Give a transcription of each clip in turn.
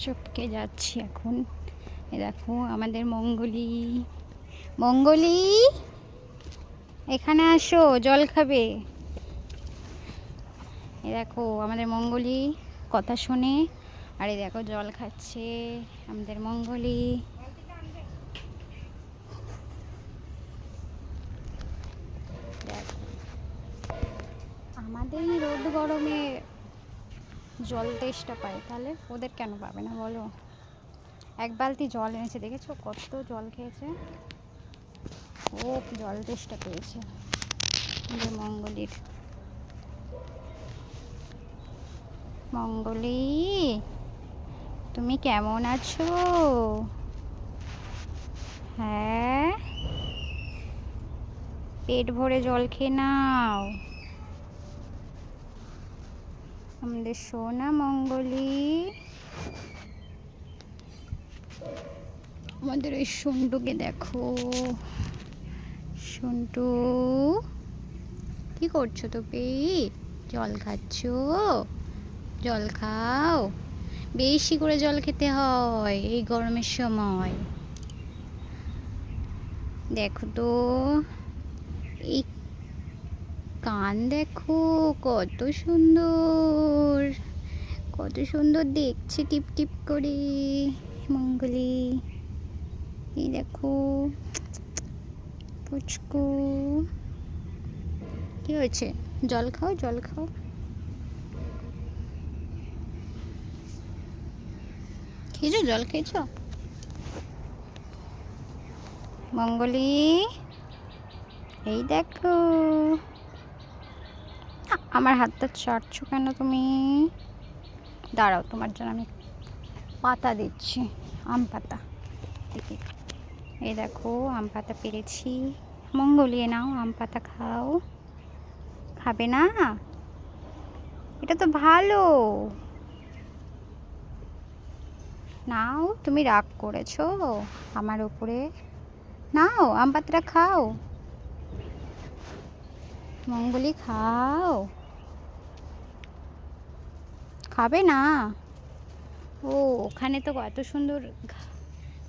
চুপকে যাচ্ছি এখন। এ দেখো আমাদের মঙ্গলি। মঙ্গলি, এখানে আসো, জল খাবে। এ দেখো আমাদের মঙ্গলি কথা শোনে, আর এই দেখো জল খাচ্ছে আমাদের মঙ্গলি। আমাদের এই রোদ গরমে জল তেষ্টা পায়, তাহলে ওদের কেন পাবে না বলো? এক বালতি জল এনেছে, দেখেছো কত জল খেয়েছে। ও জল তেষ্টা পেয়েছে আমাদের মঙ্গলির। মঙ্গলি, তুমি কেমন আছো? হ্যাঁ, পেট ভরে জল খেয়ে নাও আমাদের সোনা মঙ্গলি। আমাদের ওই সন্টুকে দেখো। সন্টু, কি করছো তুমি? জল খাচ্ছ? জল খাও, বেশি করে জল খেতে হয় এই গরমের সময়। দেখো তো এই কান, দেখো কত সুন্দর, কত সুন্দর দেখছে টিপ টিপ করে মঙ্গলি। এই দেখো পুচকু, কি হয়েছে? জল খাও, জল খাও। খেয়েছো, জল খেয়েছো মঙ্গলি? এই দেখো, আমার হাতটা চাটছো কেন তুমি? দাঁড়াও, তোমার জন্য আমি পাতা দিচ্ছি, আম পাতা। এই দেখো আম পাতা পেরেছি। মঙ্গলি, নাও আম পাতা খাও। খাবে না? এটা তো ভালো। নাও, তুমি রাগ করেছো আমার উপরে, নাও আম পাতাটা খাও। মঙ্গলি খাও। খাবে না? ও ওখানে তো কত সুন্দর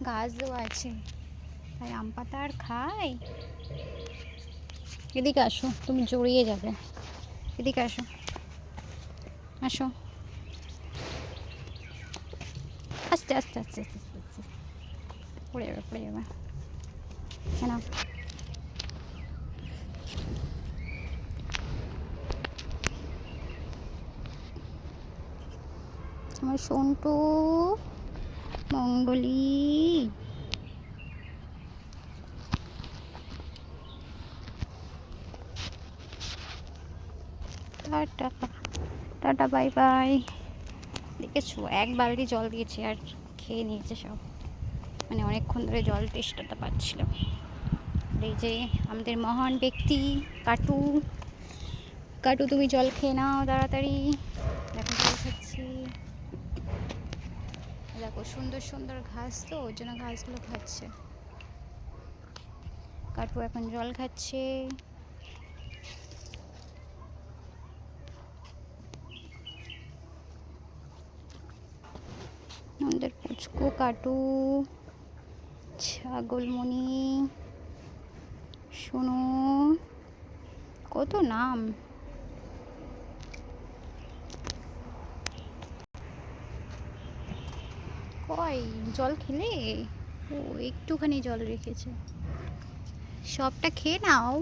গাছ দেওয়া আছে, তাই আম পাতা আর খাই। এদিকে আসো, তুমি জড়িয়ে যাবে। এদিকে আসো, আসো। আস্তে আস্তে আস্তে আস্তে আস্তে আস্তে, পড়ে যাবে, পড়ে যাবে। কেন? আমার Santu Mangli. Tata, tata, bye bye. দেখেছো এক বালতি জল দিয়েছি আর খেয়ে নিয়েছে সব। মানে অনেকক্ষণ ধরে জল তেষ্টাটা পাচ্ছিল। এই যে আমাদের মহান ব্যক্তি কাটু। কাটু, তুমি জল খেয়ে নাও তাড়াতাড়ি। দেখো জল খাচ্ছি। দেখো সুন্দর সুন্দর ঘাস, তো ওর জন্য ঘাসগুলো খাচ্ছে। কাটু এখন জল খাচ্ছে। আমাদের পুচকু কাটু, ছাগলমণি, শোনো, কত নাম। কই জল খেলে? ও একটুখানি জল রেখেছে, সবটা খেয়ে নাও।